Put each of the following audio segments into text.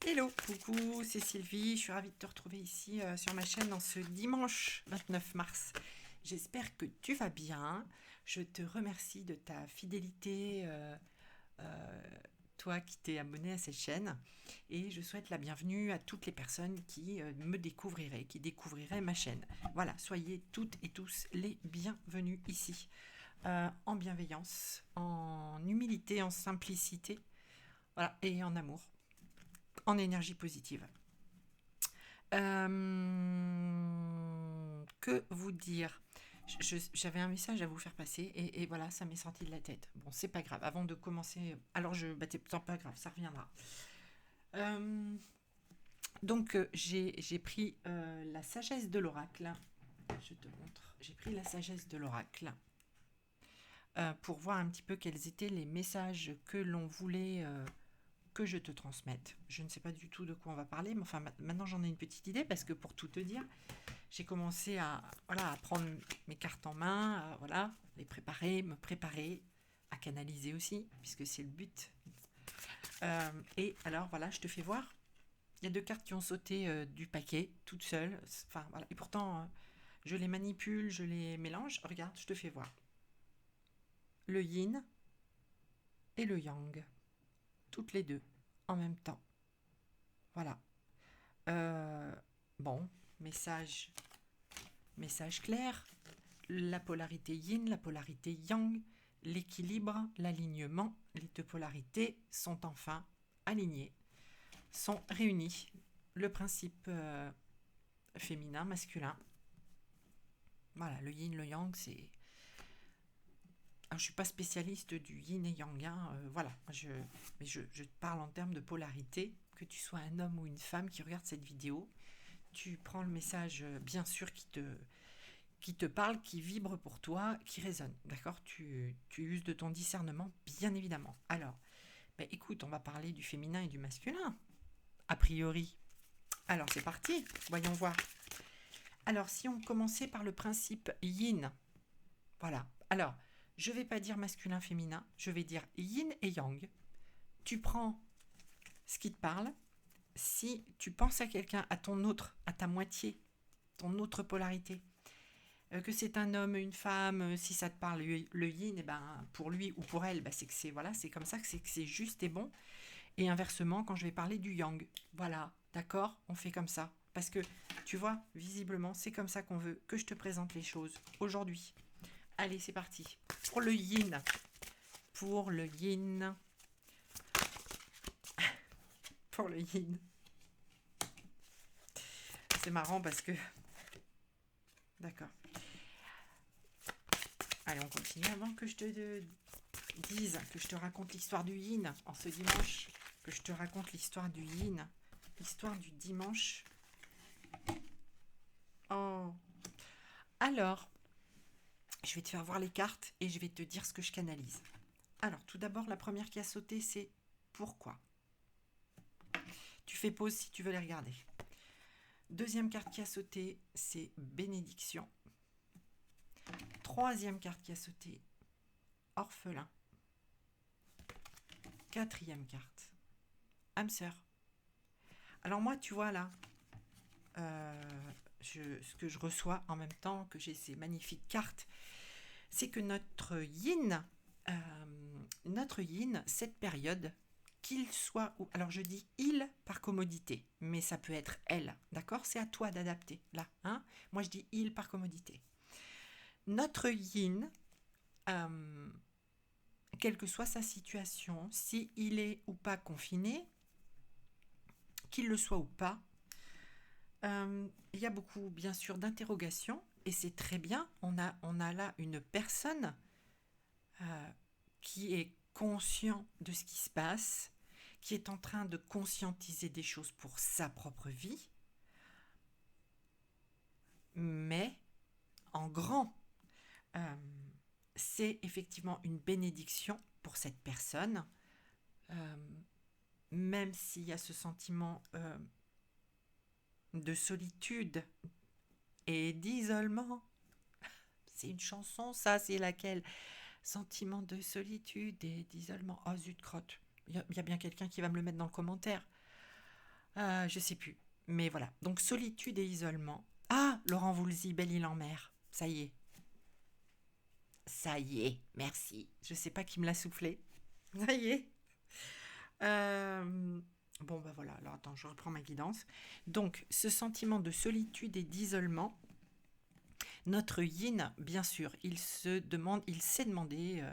Hello, coucou, c'est Sylvie, je suis ravie de te retrouver ici sur ma chaîne en ce dimanche 29 mars. J'espère que tu vas bien, je te remercie de ta fidélité, euh, toi qui t'es abonné à cette chaîne, et je souhaite la bienvenue à toutes les personnes qui me découvriraient, qui découvriraient ma chaîne. Voilà, soyez toutes et tous les bienvenus ici, en bienveillance, en humilité, en simplicité, voilà, et en amour, en énergie positive. Que vous dire? J'avais un message à vous faire passer et voilà, ça m'est sorti de la tête. Bon, c'est pas grave. Avant de commencer, alors c'est pas grave, ça reviendra. Euh, j'ai pris la sagesse de l'oracle. Je te montre. J'ai pris la sagesse de l'oracle pour voir un petit peu quels étaient les messages que l'on voulait que je te transmette. Je ne sais pas du tout de quoi on va parler, mais enfin maintenant j'en ai une petite idée parce que pour tout te dire, j'ai commencé à prendre mes cartes en main, voilà, les préparer, me préparer, à canaliser aussi, puisque c'est le but. Et alors voilà, je te fais voir. Il y a deux cartes qui ont sauté du paquet, toutes seules. Enfin voilà, et pourtant je les manipule, je les mélange. Regarde, je te fais voir. Le yin et le yang, toutes les deux en même temps. Voilà. Euh, bon, message, message clair. La polarité yin, la polarité yang, l'équilibre, l'alignement, les deux polarités sont enfin alignées, sont réunies. Le principe féminin, masculin. Voilà, le yin, le yang, c'est. Alors, je ne suis pas spécialiste du yin et yang, hein, voilà. Mais je te parle en termes de polarité. Que tu sois un homme ou une femme qui regarde cette vidéo, tu prends le message, bien sûr, qui te parle, qui vibre pour toi, qui résonne. D'accord, tu uses de ton discernement, bien évidemment. Alors, ben, écoute, on va parler du féminin et du masculin, a priori. Alors, c'est parti, voyons voir. Alors, si on commençait par le principe yin, voilà. Alors, je ne vais pas dire masculin-féminin, je vais dire yin et yang. Tu prends ce qui te parle. Si tu penses à quelqu'un, à ton autre, à ta moitié, ton autre polarité, que c'est un homme, une femme, si ça te parle le yin, et ben pour lui ou pour elle, ben c'est que c'est voilà, c'est comme ça que c'est juste et bon. Et inversement, quand je vais parler du yang, voilà, d'accord, on fait comme ça. Parce que tu vois, visiblement, c'est comme ça qu'on veut que je te présente les choses aujourd'hui. Allez, c'est parti. Pour le yin, pour le yin, pour le yin. C'est marrant parce que, d'accord. Allez, on continue avant que je te dise, que je te raconte l'histoire du yin en ce dimanche, que je te raconte l'histoire du yin, l'histoire du dimanche. Oh. Alors, je vais te faire voir les cartes et je vais te dire ce que je canalise. Alors, tout d'abord, la première qui a sauté, c'est pourquoi. Tu fais pause si tu veux les regarder. Deuxième carte qui a sauté, c'est bénédiction. Troisième carte qui a sauté, orphelin. Quatrième carte, âme sœur. Alors moi, tu vois là, ce que je reçois en même temps que j'ai ces magnifiques cartes, c'est que notre yin, cette période, qu'il soit, ou alors je dis il par commodité, mais ça peut être elle, d'accord? C'est à toi d'adapter là, hein? Moi je dis il par commodité. Notre yin, euh, quelle que soit sa situation, si il est ou pas confiné, qu'il le soit ou pas, il y a beaucoup, bien sûr, d'interrogations, et c'est très bien. On a là une personne euh, qui est conscient de ce qui se passe, qui est en train de conscientiser des choses pour sa propre vie, mais en grand. Euh, c'est effectivement une bénédiction pour cette personne, euh, même s'il y a ce sentiment de solitude et d'isolement. C'est une chanson, ça, c'est laquelle? Sentiment de solitude et d'isolement. Oh zut, crotte. Il y a bien quelqu'un qui va me le mettre dans le commentaire. Je sais plus. Mais voilà. Donc solitude et isolement. Ah, Laurent Voulzy, Belle-Île en mer. Ça y est. Ça y est. Merci. Je sais pas qui me l'a soufflé. Ça y est. Bon, bah voilà. Alors attends, je reprends ma guidance. Donc, ce sentiment de solitude et d'isolement, notre yin, bien sûr, il s'est demandé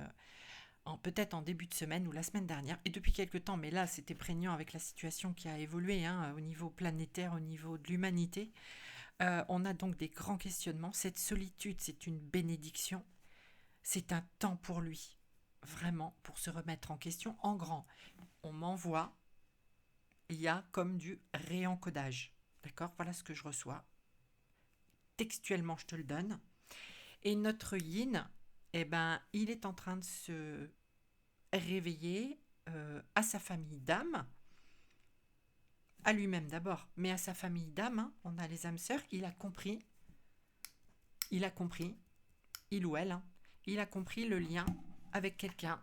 peut-être en début de semaine ou la semaine dernière, et depuis quelques temps, mais là c'était prégnant avec la situation qui a évolué hein, au niveau planétaire, au niveau de l'humanité. On a donc des grands questionnements. Cette solitude, c'est une bénédiction, c'est un temps pour lui, vraiment, pour se remettre en question en grand. On m'envoie, il y a comme du réencodage, d'accord? Voilà ce que je reçois. Textuellement, je te le donne. Et notre yin, eh ben, il est en train de se réveiller à sa famille d'âme, à lui-même d'abord, mais à sa famille d'âme, hein, on a les âmes sœurs, il a compris, il ou elle, hein, il a compris le lien avec quelqu'un,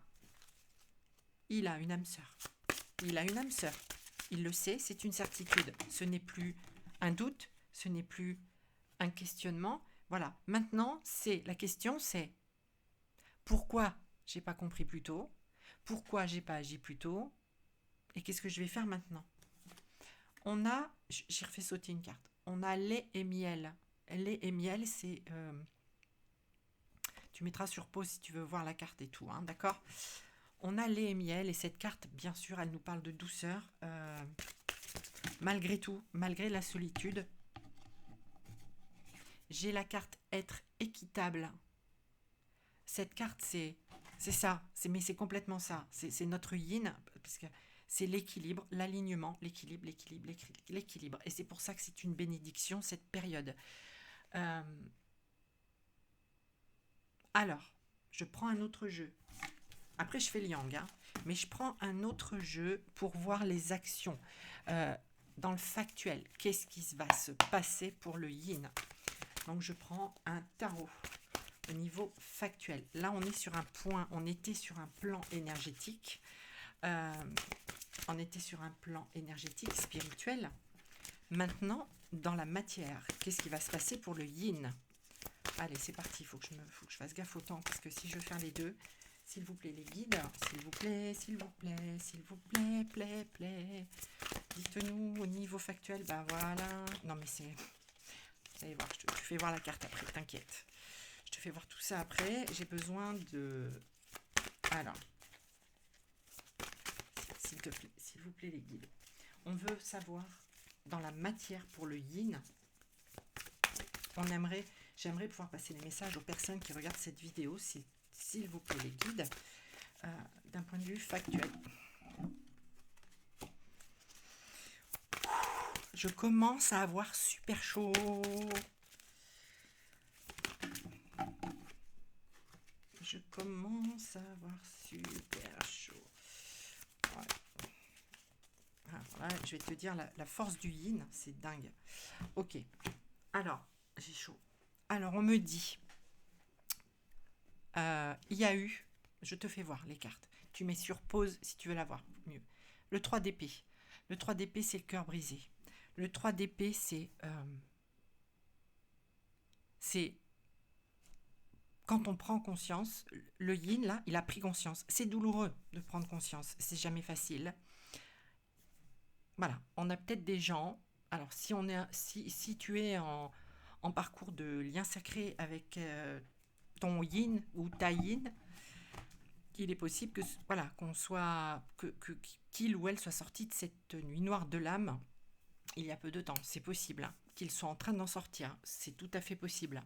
il a une âme sœur, il a une âme sœur, il le sait, c'est une certitude, ce n'est plus un doute, ce n'est plus un questionnement, voilà, maintenant la question c'est pourquoi j'ai pas compris plus tôt, pourquoi j'ai pas agi plus tôt, et qu'est-ce que je vais faire maintenant? On a, j'ai refait sauter une carte, on a lait et miel. Lait et miel, c'est... tu mettras sur pause si tu veux voir la carte et tout, hein, d'accord? On a lait et miel, et cette carte, bien sûr, elle nous parle de douceur. Malgré tout, malgré la solitude, j'ai la carte être équitable. Cette carte, c'est ça, mais c'est complètement ça. C'est notre yin, parce que c'est l'équilibre, l'alignement, l'équilibre. Et c'est pour ça que c'est une bénédiction, cette période. Euh, alors, je prends un autre jeu. Après, je fais le yang, hein, mais je prends un autre jeu pour voir les actions. Dans le factuel, qu'est-ce qui va se passer pour le yin? Donc, je prends un tarot au niveau factuel. Là, on est sur un point, on était sur un plan énergétique. On était sur un plan énergétique, spirituel. Maintenant, dans la matière, qu'est-ce qui va se passer pour le yin? Allez, c'est parti, il faut que je fasse gaffe au temps, parce que si je fais les deux, s'il vous plaît, les guides, s'il vous plaît, s'il vous plaît, s'il vous plaît, plaît. Dites-nous au niveau factuel, bah voilà. Non, mais c'est... Vous allez voir, je te fais voir la carte après, t'inquiète. Je te fais voir tout ça après. J'ai besoin de... Alors, s'il vous plaît, les guides. On veut savoir, dans la matière pour le yin, j'aimerais pouvoir passer les messages aux personnes qui regardent cette vidéo, s'il vous plaît, les guides, d'un point de vue factuel. Je commence à avoir super chaud. Je commence à avoir super chaud. Ouais. Alors là, je vais te dire, la force du yin, c'est dingue. Ok. Alors, j'ai chaud. Alors, on me dit, il y a eu, je te fais voir les cartes. Tu mets sur pause si tu veux la voir mieux. Le 3 d'épée. Le 3 d'épée, c'est le cœur brisé. Le 3 d'épée, c'est quand on prend conscience, le yin, là, il a pris conscience. C'est douloureux de prendre conscience, c'est jamais facile. Voilà, on a peut-être des gens, alors si tu es en parcours de lien sacré avec ton yin ou ta yin, il est possible que voilà, qu'il ou elle soit sorti de cette nuit noire de l'âme il y a peu de temps, c'est possible, hein, qu'ils soient en train d'en sortir, c'est tout à fait possible.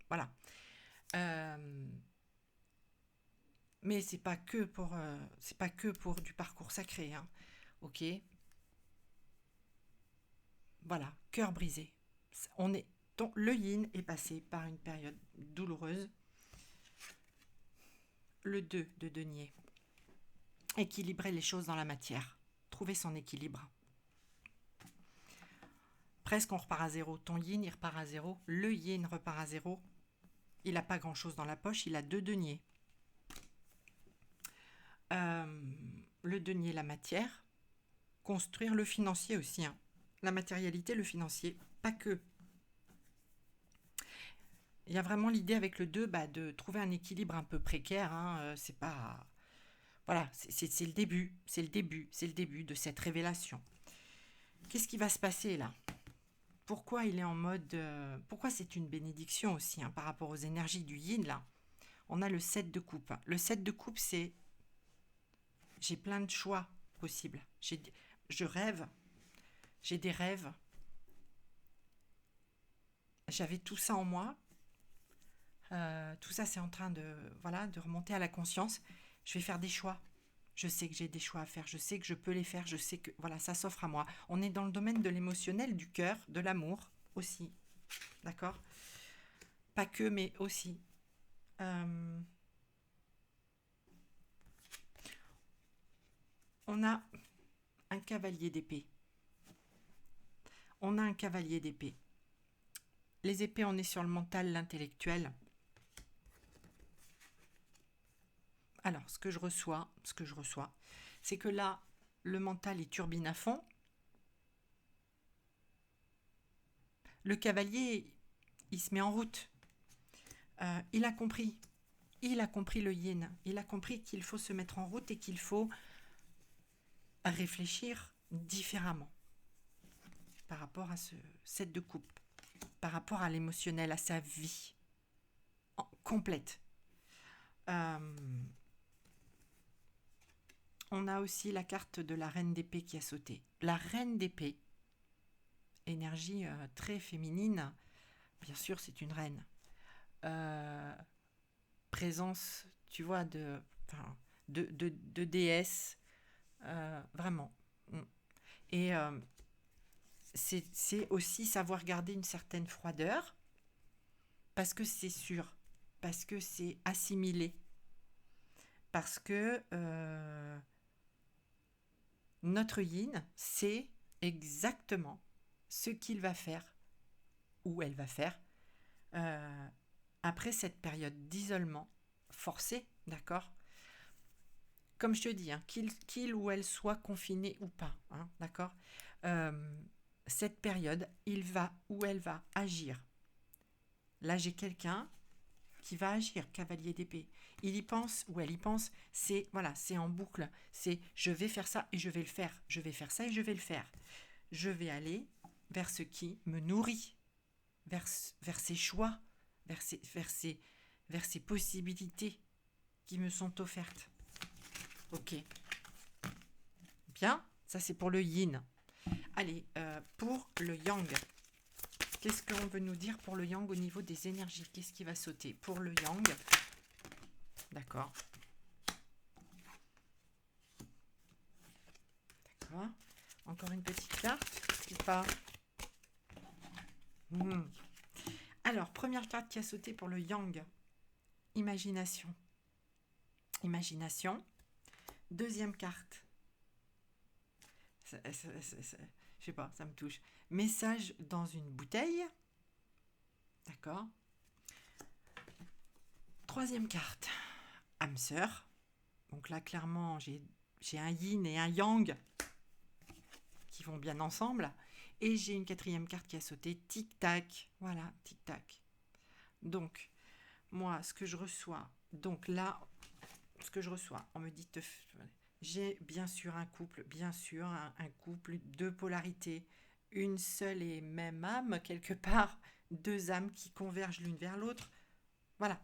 Voilà. Mais c'est pas que pour du parcours sacré, hein. Ok. Voilà, cœur brisé. Le yin est passé par une période douloureuse. Le 2 de denier. Équilibrer les choses dans la matière. Trouver son équilibre. Presque on repart à zéro. Ton yin, il repart à zéro. Le yin repart à zéro. Il n'a pas grand-chose dans la poche. Il a 2 deniers. Le denier, la matière. construire le financier aussi, hein. La matérialité, le financier, pas que. Il y a vraiment l'idée avec le 2 de trouver un équilibre un peu précaire, hein. C'est pas... Voilà, c'est le début, c'est le début de cette révélation. Qu'est-ce qui va se passer là? Pourquoi il est en mode... pourquoi c'est une bénédiction aussi, hein, par rapport aux énergies du yin là? On a le 7 de coupe. Le 7 de coupe, c'est... J'ai plein de choix possibles. Je rêve. J'ai des rêves. J'avais tout ça en moi. Tout ça, c'est en train de, voilà, de remonter à la conscience. Je vais faire des choix. Je sais que j'ai des choix à faire. Je sais que je peux les faire. Je sais que voilà, ça s'offre à moi. On est dans le domaine de l'émotionnel, du cœur, de l'amour aussi. D'accord? Pas que, mais aussi. On a un cavalier d'épée. On a un cavalier d'épée. Les épées, on est sur le mental, l'intellectuel. Alors, ce que je reçois, c'est que là, le mental, il turbine à fond. Le cavalier, il se met en route. Il a compris le yin. Il a compris qu'il faut se mettre en route et qu'il faut réfléchir différemment par rapport à ce 7 de coupe, par rapport à l'émotionnel, à sa vie complète. On a aussi la carte de la reine d'épée qui a sauté. La reine d'épée, énergie très féminine, bien sûr c'est une reine. Présence, tu vois, de déesse, vraiment. Et c'est aussi savoir garder une certaine froideur, parce que c'est sûr, parce que c'est assimilé, parce que notre yin, c'est exactement ce qu'il va faire, ou elle va faire, après cette période d'isolement forcé, d'accord? Comme je te dis, hein, qu'il ou elle soit confiné ou pas, hein, d'accord? Cette période, il va ou elle va agir. Là, j'ai quelqu'un qui va agir, cavalier d'épée. Il y pense ou elle y pense, c'est voilà, c'est en boucle. C'est je vais faire ça et je vais le faire. Je vais faire ça et je vais le faire. Je vais aller vers ce qui me nourrit, vers ses choix, vers ses possibilités qui me sont offertes. Ok. Bien, ça c'est pour le yin. Allez, pour le yang. Qu'est-ce qu'on veut nous dire pour le yang au niveau des énergies? Qu'est-ce qui va sauter pour le yang? D'accord. D'accord. Encore une petite carte ou pas? Alors, première carte qui a sauté pour le yang. Imagination. Imagination. Deuxième carte. Je sais pas, ça me touche. Message dans une bouteille. D'accord. Troisième carte. Âme sœur. Donc là, clairement, j'ai un yin et un yang qui vont bien ensemble. Et j'ai une quatrième carte qui a sauté. Tic-tac. Voilà, tic-tac. Donc, moi, ce que je reçois. Donc là, ce que je reçois, on me dit... J'ai bien sûr un couple, un couple, deux polarités, une seule et même âme, quelque part, deux âmes qui convergent l'une vers l'autre. Voilà.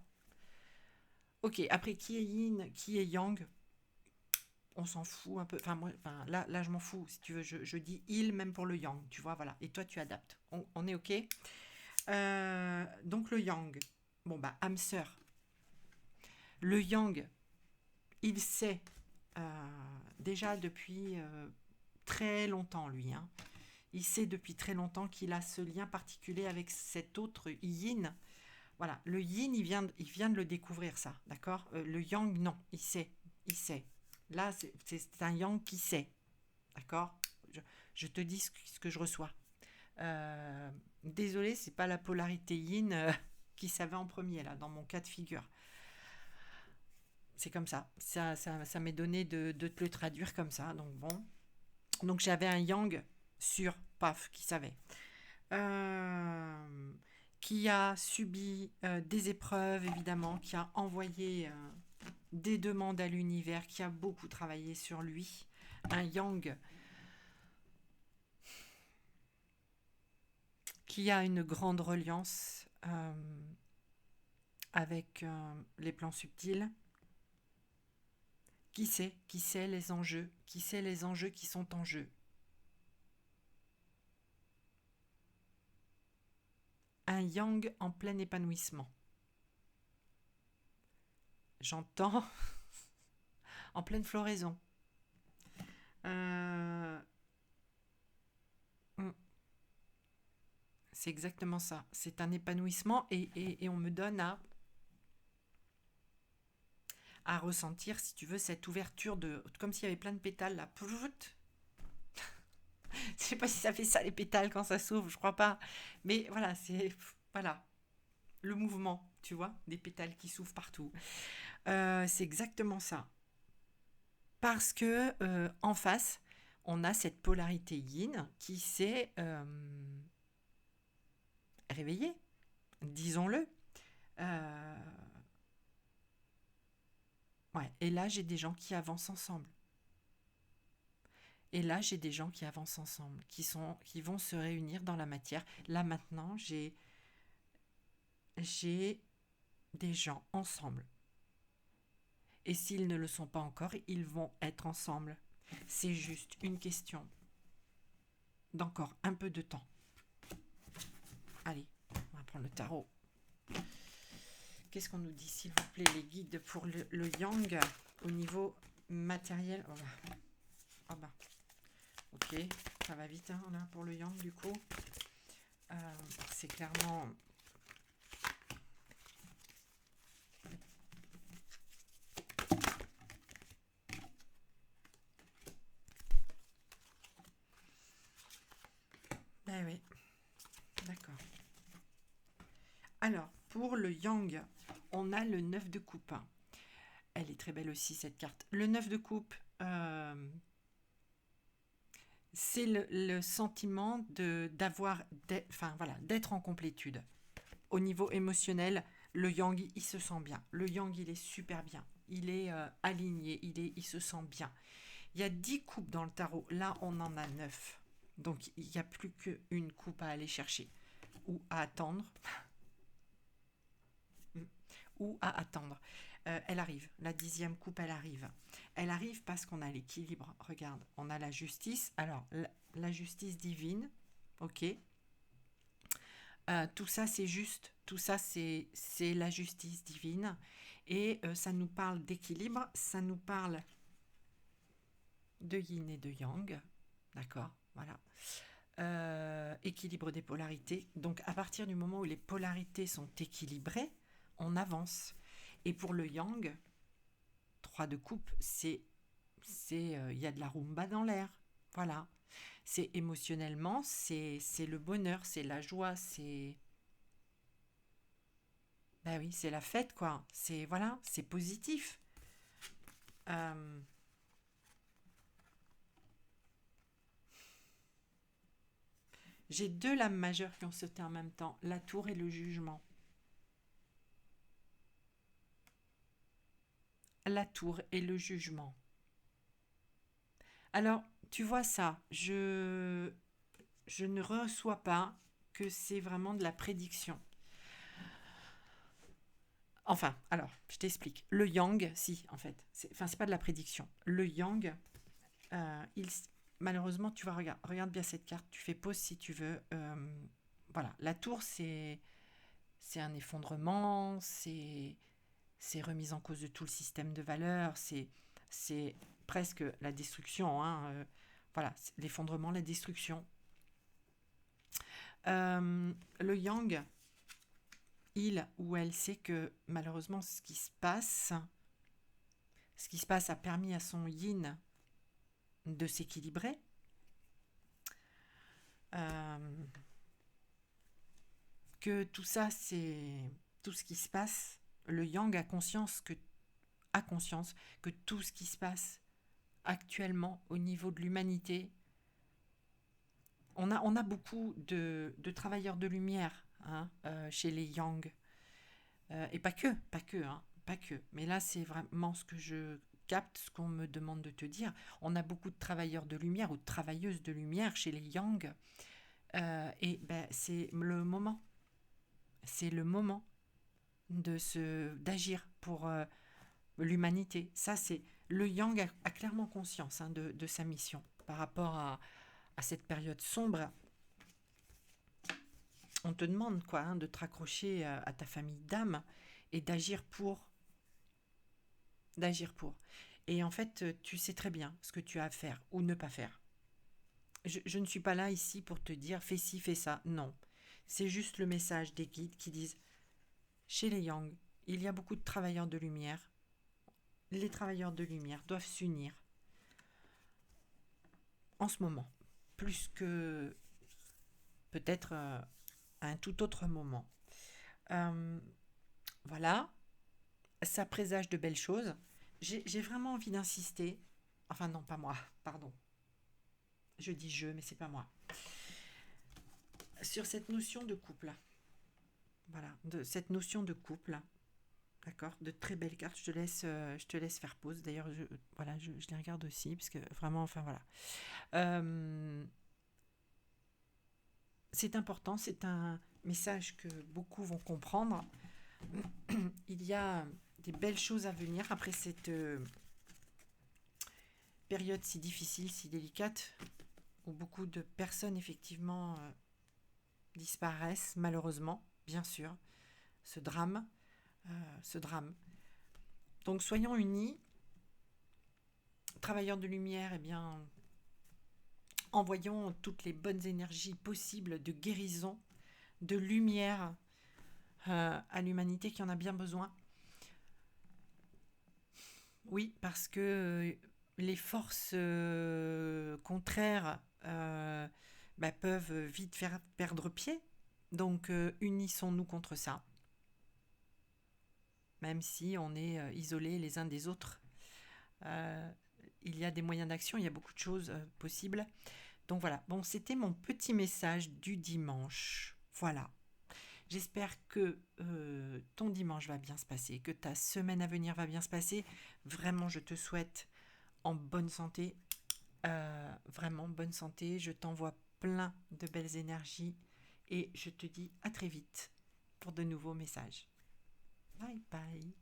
Ok, après, qui est yin, qui est yang, on s'en fout un peu. Là, je m'en fous. Si tu veux, je dis il même pour le yang, tu vois, voilà. Et toi, tu adaptes. On est ok. Donc, le yang. Bon, âme sœur. Le yang, il sait... déjà depuis très longtemps, lui. Hein. Il sait depuis très longtemps qu'il a ce lien particulier avec cet autre yin. Voilà, le yin, il vient de le découvrir, ça, d'accord? Le yang, non, il sait. Là, c'est un yang qui sait, d'accord? Je te dis ce que je reçois. Désolée, c'est pas la polarité yin qui savait en premier, là, dans mon cas de figure. C'est comme ça. Ça m'est donné de te le traduire comme ça. Donc bon, Donc j'avais un yang sur paf qui savait. Euh, qui a subi des épreuves évidemment, qui a envoyé des demandes à l'univers, qui a beaucoup travaillé sur lui. Un yang qui a une grande reliance avec les plans subtils. Qui sait les enjeux, qui sait les enjeux qui sont en jeu. Un yang en plein épanouissement. J'entends en pleine floraison. C'est exactement ça. C'est un épanouissement et on me donne à ressentir, si tu veux, cette ouverture comme s'il y avait plein de pétales là. Je sais pas si ça fait ça les pétales quand ça s'ouvre, je crois pas. Mais voilà, c'est voilà le mouvement, tu vois, des pétales qui s'ouvrent partout. C'est exactement ça. Parce que en face, on a cette polarité yin qui s'est réveillée, disons-le. Ouais. Et là, j'ai des gens qui avancent ensemble. Et là, j'ai des gens qui avancent ensemble, qui vont se réunir dans la matière. Là, maintenant, j'ai des gens ensemble. Et s'ils ne le sont pas encore, ils vont être ensemble. C'est juste une question d'encore un peu de temps. Allez, on va prendre le tarot. Qu'est-ce qu'on nous dit, s'il vous plaît, les guides pour le yang au niveau matériel? Oh bah. Ok, ça va vite hein, là, pour le yang du coup. C'est clairement... Ben oui, d'accord. Alors, pour le yang, on a le 9 de coupe. Elle est très belle aussi, cette carte. Le 9 de coupe, c'est le sentiment d'être en complétude. Au niveau émotionnel, le yang, il se sent bien. Le yang, il est super bien. Il est aligné, il se sent bien. Il y a 10 coupes dans le tarot. Là, on en a 9. Donc, il n'y a plus qu'une coupe à aller chercher. Ou à attendre. Ou à attendre. Elle arrive. La 10e coupe, elle arrive. Elle arrive parce qu'on a l'équilibre. Regarde, on a la justice. Alors, la justice divine. Ok. Tout ça, c'est juste. Tout ça, c'est la justice divine. Et ça nous parle d'équilibre. Ça nous parle de yin et de yang. D'accord, voilà. Équilibre des polarités. Donc, à partir du moment où les polarités sont équilibrées, on avance. Et pour le yang, 3 de coupe, il y a de la rumba dans l'air. Voilà. C'est émotionnellement, c'est le bonheur, c'est la joie, c'est... Ben oui, c'est la fête, quoi. C'est, voilà, c'est positif. J'ai 2 lames majeures qui ont sauté en même temps, la tour et le jugement. La tour et le jugement. Alors, tu vois ça, je ne reçois pas que c'est vraiment de la prédiction. Enfin, alors, je t'explique. Le yang, si, en fait, c'est pas de la prédiction. Le yang, malheureusement, tu vois, regarde bien cette carte, tu fais pause si tu veux. Voilà, la tour, c'est un effondrement, c'est remise en cause de tout le système de valeurs, c'est presque la destruction, hein, voilà, l'effondrement, la destruction. Le yang, il ou elle sait que malheureusement ce qui se passe a permis à son yin de s'équilibrer. Que tout ça, c'est tout ce qui se passe. Le yang a conscience que tout ce qui se passe actuellement au niveau de l'humanité, On a beaucoup de travailleurs de lumière, hein, chez les Yang. Et pas que, hein, pas que. Mais là, c'est vraiment ce que je capte, ce qu'on me demande de te dire. On a beaucoup de travailleurs de lumière ou de travailleuses de lumière chez les Yang. Et ben, c'est le moment. C'est le moment d'agir pour l'humanité. Ça, c'est le Yang a clairement conscience, hein, de sa mission par rapport à cette période sombre. On te demande quoi, hein, de te raccrocher à ta famille d'âme et d'agir pour. Et en fait, tu sais très bien ce que tu as à faire ou ne pas faire. Je ne suis pas là ici pour te dire fais ci, fais ça. Non. C'est juste le message des guides qui disent chez les Yang, il y a beaucoup de travailleurs de lumière. Les travailleurs de lumière doivent s'unir en ce moment, plus que peut-être à un tout autre moment. Euh, voilà, ça présage de belles choses. J'ai vraiment envie d'insister. Enfin non, pas moi, pardon. Je dis je, mais c'est pas moi. Sur cette notion de couple. Voilà, de cette notion de couple. D'accord, de très belles cartes. Je te laisse faire pause. D'ailleurs, voilà, je les regarde aussi parce que vraiment, enfin voilà. Euh, c'est important. C'est un message que beaucoup vont comprendre. Il y a des belles choses à venir après cette période si difficile, si délicate, où beaucoup de personnes effectivement disparaissent malheureusement, bien sûr. Ce drame, ce drame. Donc soyons unis, travailleurs de lumière, eh bien, envoyons toutes les bonnes énergies possibles de guérison, de lumière à l'humanité qui en a bien besoin. Oui, parce que les forces contraires peuvent vite faire perdre pied. Donc unissons-nous contre ça, même si on est isolés les uns des autres. Euh, il y a des moyens d'action, il y a beaucoup de choses possibles. Donc voilà, bon, c'était mon petit message du dimanche. Voilà. J'espère que ton dimanche va bien se passer, que ta semaine à venir va bien se passer. Vraiment, je te souhaite en bonne santé, vraiment bonne santé. Je t'envoie plein de belles énergies et je te dis à très vite pour de nouveaux messages. Bye bye.